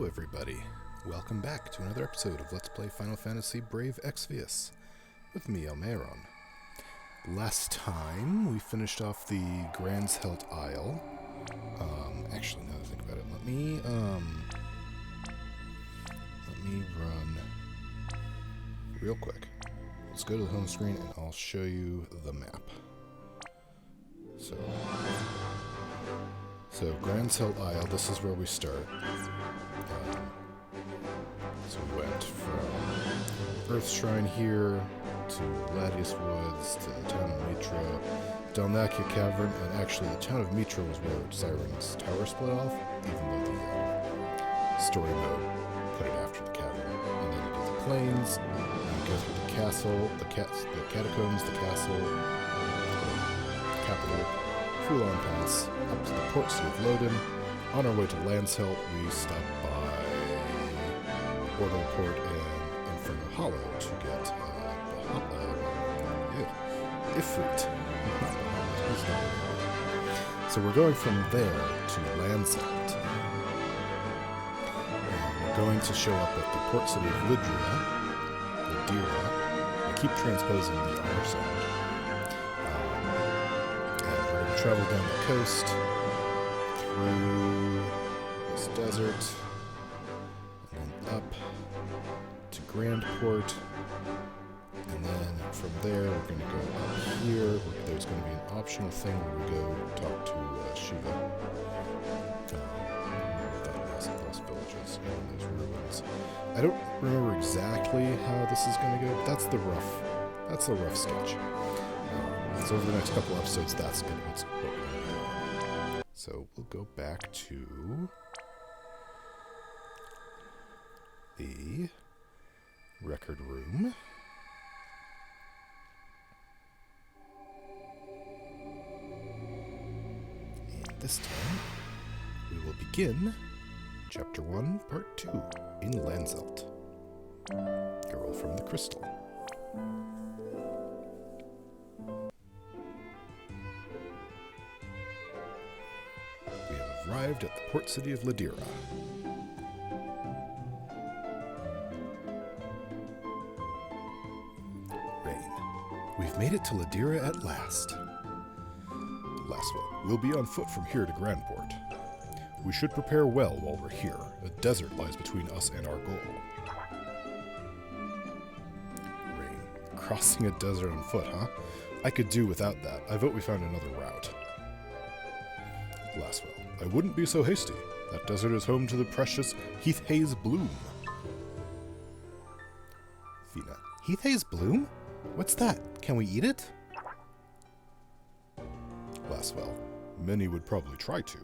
everybody. Welcome back to another episode of Let's Play Final Fantasy Brave Exvius with me, Elmeron. Last time, we finished off the Granshelt Isle. Actually, now that I think about it, let me run real quick. Let's go to the home screen and I'll show you the map. So Granshelt Isle, this is where we start. So we went from Earth Shrine here to Ladius Woods to the town of Mitra, Dalnakia Cavern, and actually the town of Mitra was where Siren's tower split off, even though the story mode put it after the cavern. And then you do the plains, and you go through the castle, the catacombs, the castle, the capital, Fulon Pass, up to the port city of Lodin. On our way to Lanshelt, we stop by Orbital Port and Inferno Hollow to get Ifrit. So we're going from there to Lanshelt. And we're going to show up at the port city of Ladira. I keep transposing the R sound. And we're going to travel down the coast through this desert and then up to Grandport, and then from there we're going to go up here. There's going to be an optional thing where we go talk to Shiva. Those villages and those ruins. I don't remember exactly how this is going to go, but that's the rough sketch. So over the next couple episodes, that's what we're going to do. So we'll go back to the record room. And this time, we will begin Chapter 1, Part 2, in Lanshelt. Girl from the Crystal. We have arrived at the port city of Ladira. Rain. We've made it to Ladira at last. Lasswell. We'll be on foot from here to Grandport. We should prepare well while we're here. A desert lies between us and our goal. Rain. Crossing a desert on foot, huh? I could do without that. I vote we found another route. Lasswell. I wouldn't be so hasty. That desert is home to the precious Heath-Haze Bloom. Fina. Heath-Haze Bloom? What's that? Can we eat it? Lasswell. Many would probably try to.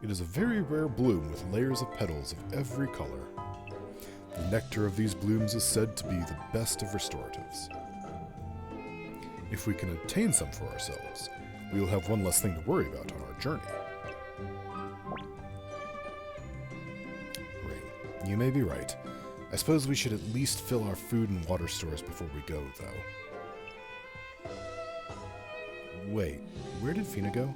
It is a very rare bloom with layers of petals of every color. The nectar of these blooms is said to be the best of restoratives. If we can obtain some for ourselves, we will have one less thing to worry about on our journey. Rain, you may be right. I suppose we should at least fill our food and water stores before we go, though. Wait, where did Fina go?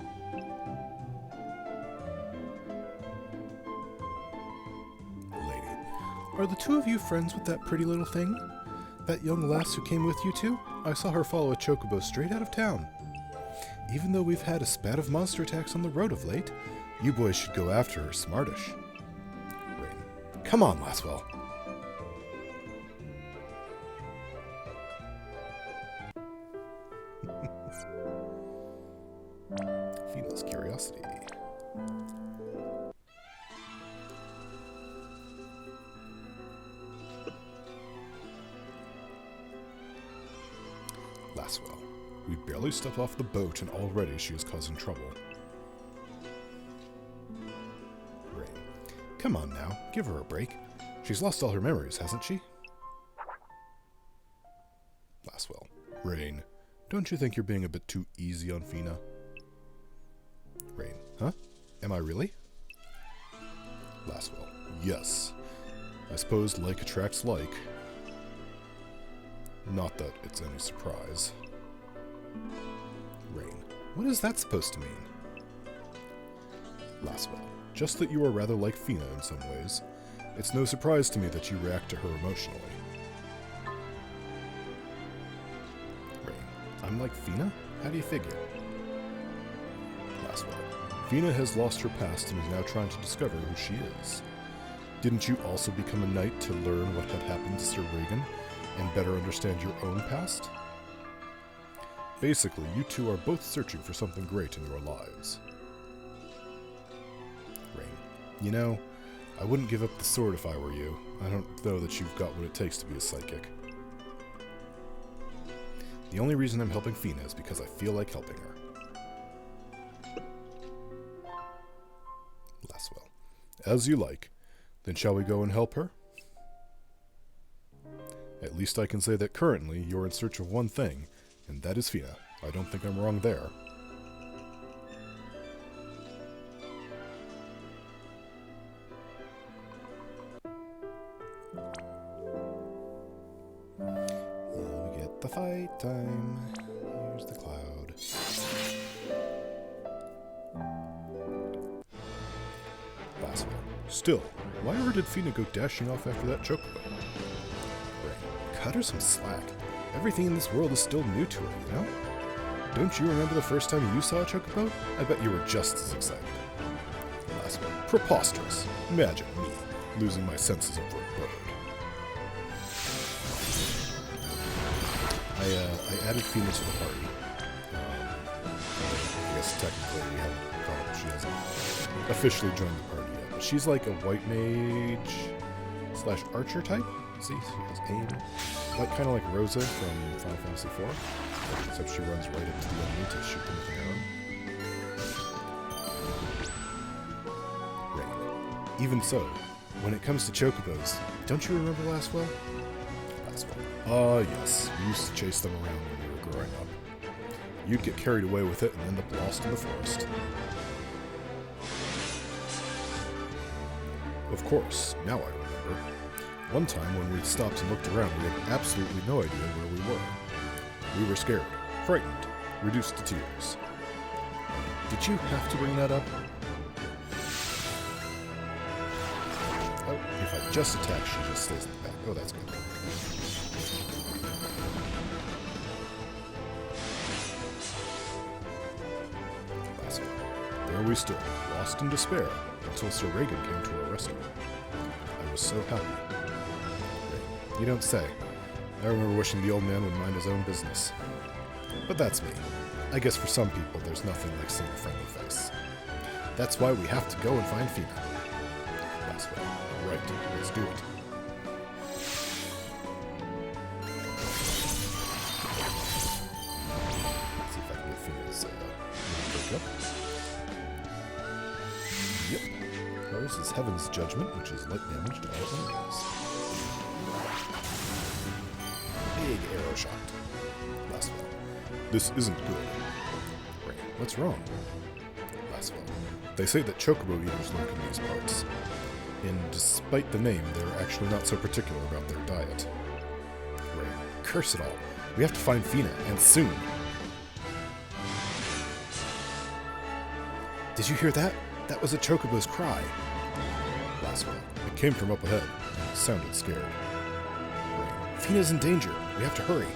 Are the two of you friends with that pretty little thing? That young lass who came with you two? I saw her follow a Chocobo straight out of town. Even though we've had a spat of monster attacks on the road of late, you boys should go after her smartish. Rain. Come on, Lasswell. Fina's curiosity. Lasswell. We barely stepped off the boat and already she is causing trouble. Rain. Come on now, give her a break. She's lost all her memories, hasn't she? Lasswell. Rain. Don't you think you're being a bit too easy on Fina? Rain. Huh? Am I really? Lasswell. Yes. I suppose like attracts like. Not that it's any surprise. Rain. What is that supposed to mean? Lasswell. Just that you are rather like Fina in some ways. It's no surprise to me that you react to her emotionally. Rain, I'm like Fina? How do you figure? Lasswell, Fina has lost her past and is now trying to discover who she is. Didn't you also become a knight to learn what had happened to Sir Regan and better understand your own past? Basically, you two are both searching for something great in your lives. Rain, you know, I wouldn't give up the sword if I were you. I don't know that you've got what it takes to be a psychic. The only reason I'm helping Fina is because I feel like helping her. Lasswell, as you like. Then shall we go and help her? At least I can say that currently you're in search of one thing, and that is Fina. I don't think I'm wrong there. Now we get the fight time. Here's the cloud. Lasswell. Still, why ever did Fina go dashing off after that Chocobo? Rain, cut her some slack. Everything in this world is still new to her, you know? Don't you remember the first time you saw a Chocobo? I bet you were just as excited. Lasswell, preposterous. Imagine me losing my senses over a bird. I added Fina to the party. I guess technically we haven't called her. She hasn't officially joined the party yet. But she's like a white mage / archer type. See, she has aim. Like kind of like Rosa from Final Fantasy IV. Except she runs right up to the enemy to shoot them with an arrow. Rain. Even so, when it comes to Chocobos, don't you remember Lasswell? Yes. We used to chase them around when we were growing up. You'd get carried away with it and end up lost in the forest. Of course, now I remember. One time when we stopped and looked around, we had absolutely no idea where we were. We were scared, frightened, reduced to tears. Did you have to bring that up? Oh, if I just attack, she just stays in the back. Oh, that's good. There we stood, lost in despair, until Sir Regan came to our rescue. I was so happy. Rain, you don't say. I remember wishing the old man would mind his own business. But that's me. I guess for some people, there's nothing like seeing a friendly face. That's why we have to go and find Fina. Lasswell. Right, let's do it. Let's see if I can get Fina's break up. Yep. Hers is Heaven's Judgment, which is light damage to all enemies. Big arrow shot. Lasswell. This isn't good. Rain, what's wrong? Lasswell. They say that Chocobo eaters lurk in these parts. And despite the name, they're actually not so particular about their diet. Rain, curse it all. We have to find Fina, and soon. Did you hear that? That was a Chocobo's cry. Lasswell. It came from up ahead, and it sounded scared. Rain, Fina's in danger. We have to hurry.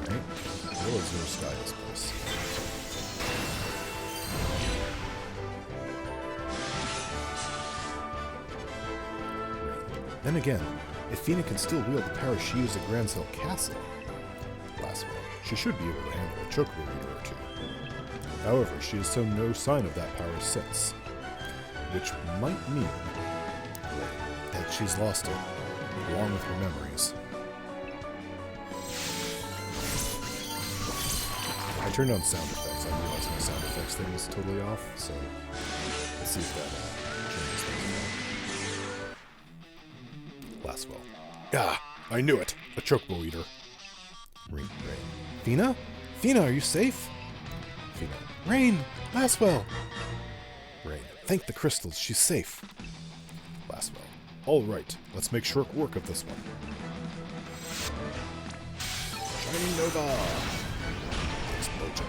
Alright. There was no sky this place. Rain. Then again, if Fina can still wield the power she used at Granshill Castle, Lasswell, she should be able to handle a Chocobo eater or two. However, she has shown no sign of that power since, which might mean that she's lost it, along with her memories. I turned on sound effects. I realized my sound effects thing was totally off, so let's see if that changes things. Lasswell. Ah, I knew it! A Chocobo eater. Rain. Fina? Fina, are you safe? Fina. Rain! Lasswell! Rain. Thank the crystals, she's safe. Lasswell. All right, let's make short work of this one. Shining Nova! Explosion.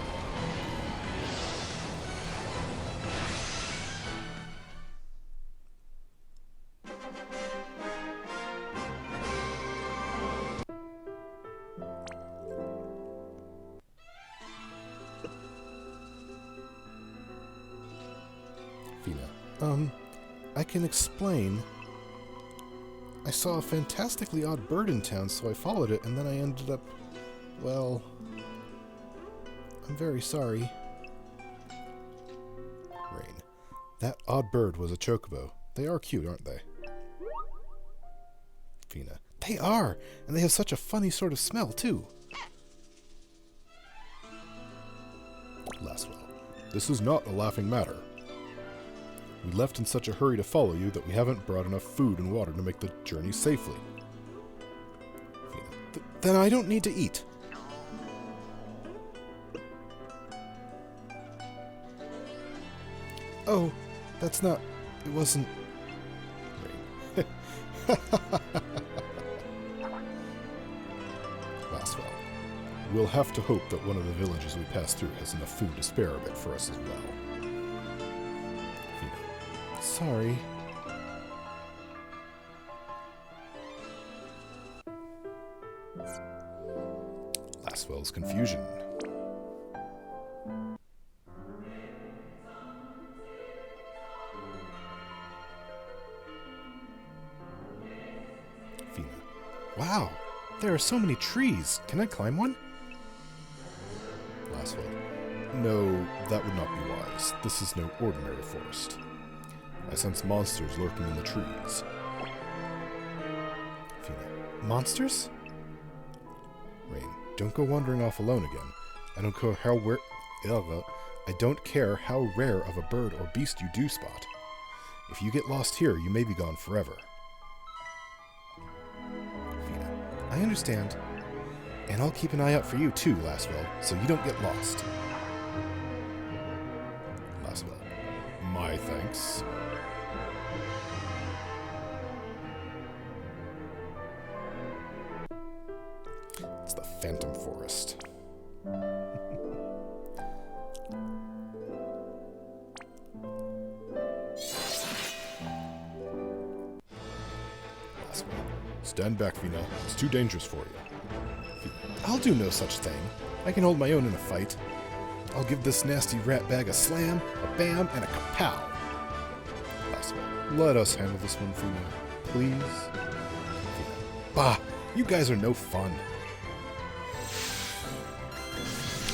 Fina. I can explain. I saw a fantastically odd bird in town, so I followed it, and then I ended up... Well... I'm very sorry. Rain. That odd bird was a chocobo. They are cute, aren't they? Fina. They are! And they have such a funny sort of smell, too. Lasswell. This is not a laughing matter. We left in such a hurry to follow you that we haven't brought enough food and water to make the journey safely. Fina. Then I don't need to eat. Oh, that's not... It wasn't... Rain. Lasswell. We'll have to hope that one of the villages we pass through has enough food to spare a bit for us as well. Fina. Sorry. Lasswell's confusion. Fina. Wow, there are so many trees. Can I climb one? Lasswell. No, that would not be wise. This is no ordinary forest. I sense monsters lurking in the trees. Fina. Monsters? Rain. Don't go wandering off alone again. I don't care how rare of a bird or beast you do spot. If you get lost here, you may be gone forever. Fina. I understand. And I'll keep an eye out for you too, Lasswell, so you don't get lost. Lasswell. My thanks. It's the Phantom Forest. Lasswell. Stand back, Fina. It's too dangerous for you. I'll do no such thing. I can hold my own in a fight. I'll give this nasty rat bag a slam, a bam, and a kapow. Lasswell. Let us handle this one, Fina. Please? Fina. Bah! You guys are no fun.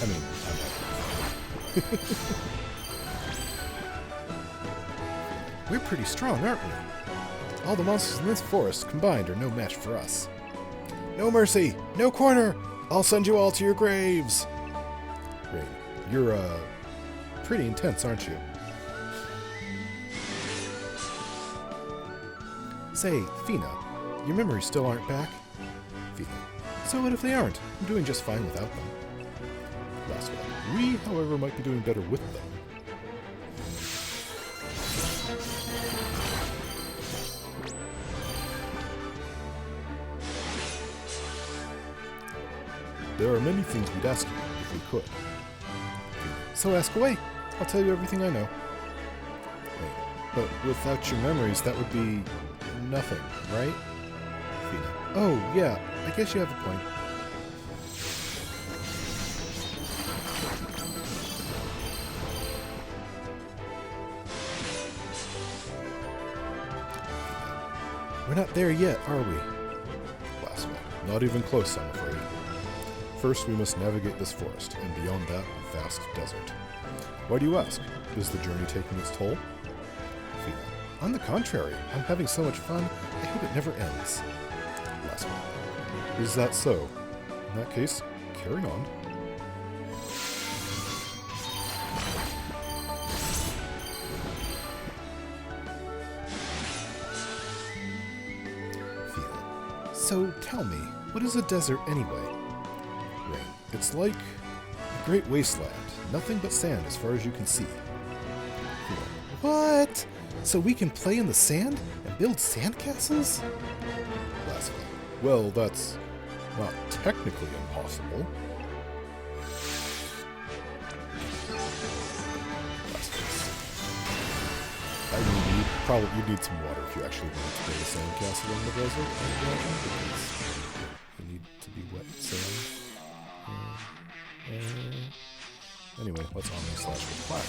I mean, I'm not. We're pretty strong, aren't we? All the monsters in this forest combined are no match for us. No mercy! No corner! I'll send you all to your graves! Rain, you're, pretty intense, aren't you? Say, Fina, your memories still aren't back? Fina. So what if they aren't? I'm doing just fine without them. Lasswell. We, however, might be doing better with them. There are many things we'd ask you if we could. So ask away. I'll tell you everything I know. Wait, but without your memories, that would be nothing, right? Fina. Oh, yeah. I guess you have a point. We're not there yet, are we? Lasswell. Not even close, I'm afraid. First, we must navigate this forest, and beyond that, a vast desert. Why do you ask? Is the journey taking its toll? Fina. On the contrary, I'm having so much fun, I hope it never ends. Lasswell. Is that so? In that case, carry on. Fina. So, tell me, what is a desert anyway? Rain. It's like a great wasteland. Nothing but sand as far as you can see. Fina. What? So we can play in the sand and build sandcastles? Lasswell. Well, that's not technically impossible. I mean, you'd need some water if you actually wanted to build a sandcastle in the desert, I imagine, because you need to be wet sand. Anyway, let's omni/reply.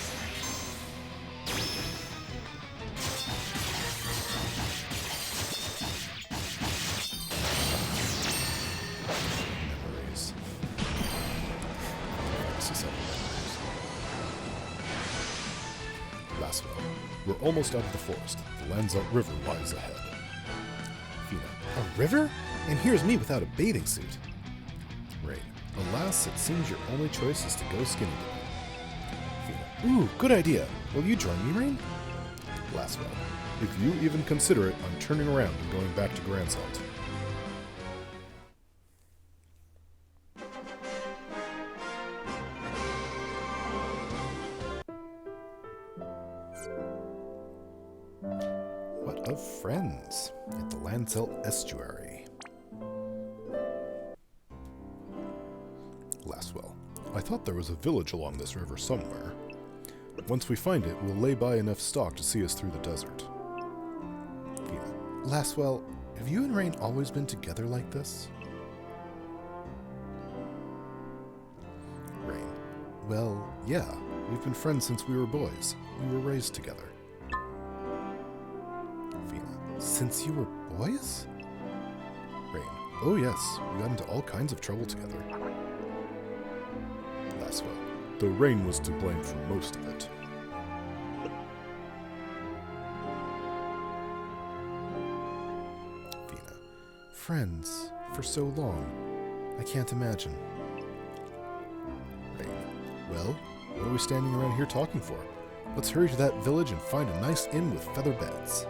Lasswell. We're almost out of the forest. The Lanselt River lies ahead. Fina. A river? And here's me without a bathing suit. Rain. Alas, it seems your only choice is to go skinny dipping. Fina. Ooh, good idea. Will you join me, Rain? Lasswell. If you even consider it, I'm turning around and going back to Gransalt. What of friends at the Lanselt Estuary? Lasswell. I thought there was a village along this river somewhere. Once we find it, we'll lay by enough stock to see us through the desert. Fina. Lasswell, have you and Rain always been together like this? Rain. Well, yeah. We've been friends since we were boys. We were raised together. Fina. Since you were boys? Rain. Oh yes, we got into all kinds of trouble together. Lasswell. Though Rain was to blame for most of it. Fina. Friends, for so long. I can't imagine. Rain. Well, what are we standing around here talking for? Let's hurry to that village and find a nice inn with feather beds.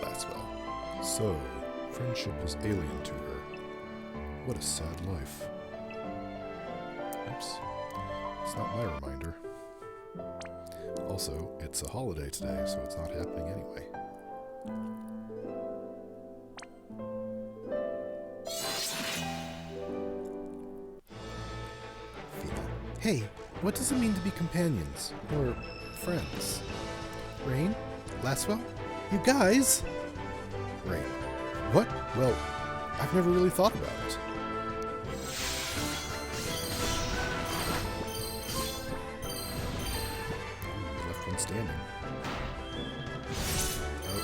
Lasswell. So, friendship is alien to her. What a sad life. Oops. It's not my reminder. Also, it's a holiday today, so it's not happening anyway. Fina. Hey, what does it mean to be companions? Or friends? Rain? Lasswell? You guys? Rain. What? Well, I've never really thought about it. Ooh, left one standing. Oh,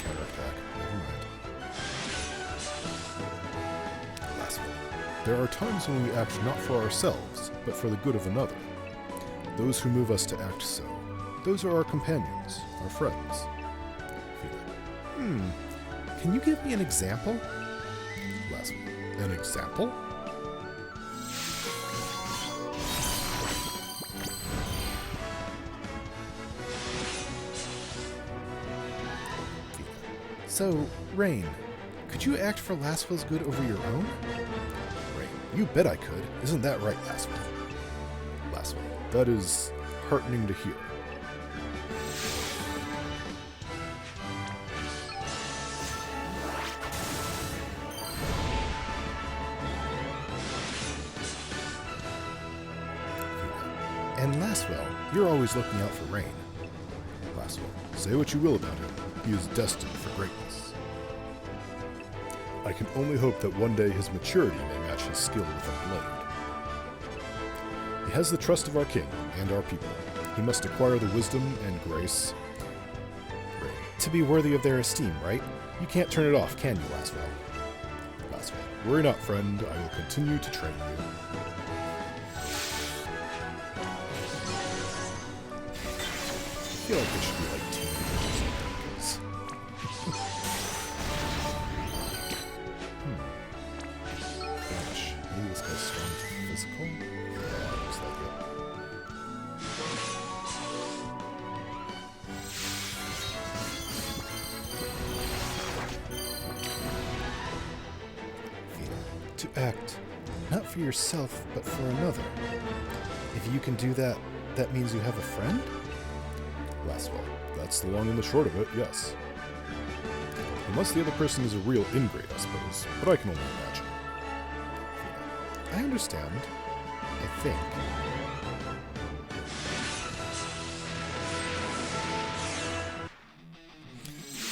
counterattack. Never mind. Last one. There are times when we act not for ourselves, but for the good of another. Those who move us to act so. Those are our companions, our friends. Fina. Can you give me an example? Last one. An example? Fina. So, Rain, could you act for Lasswell's good over your own? Rain. You bet I could. Isn't that right, Lasswell? Lasswell. That is heartening to hear. And Lasswell, you're always looking out for Rain. Lasswell, say what you will about him. He is destined for greatness. I can only hope that one day his maturity may match his skill with a blade. He has the trust of our king and our people. He must acquire the wisdom and grace. Rain. To be worthy of their esteem, right? You can't turn it off, can you, Lasswell? Lasswell, worry not, friend. I will continue to train you. I feel like they should be like teenagers or something, Gosh, maybe this guy's strong to physical? Yeah, looks like it. Fina. To act, not for yourself, but for another. If you can do that, that means you have a friend? Lasswell. That's the long and the short of it, yes. Unless the other person is a real ingrate, I suppose, but I can only imagine. I understand. I think.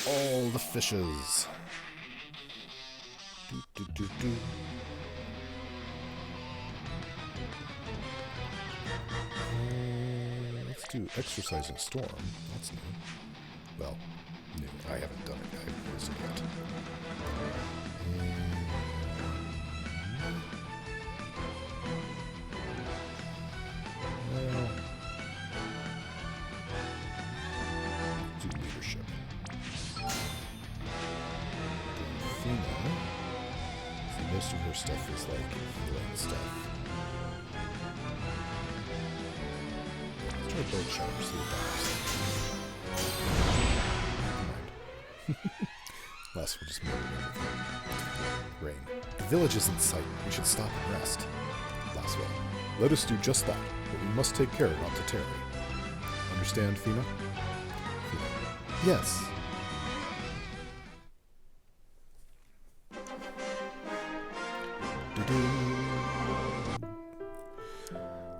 All the fishes. Do. Let's do Exercising Storm. That's new. Well, new. I haven't done it. I haven't used it yet. most of her stuff is like healing stuff. Let's try a bird shot and see what that is. Never mind. Less will just murder everything. Rain. The village is in sight. We should stop and rest. Lasswell. Let us do just that, but we must take care not to tarry. Understand, Fina? Fina. Yes.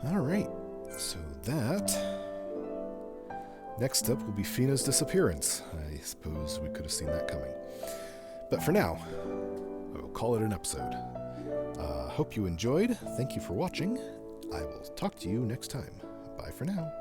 Alright, so that... Next up will be Fina's disappearance. I suppose we could have seen that coming. But for now, I will call it an episode. Hope you enjoyed. Thank you for watching. I will talk to you next time. Bye for now.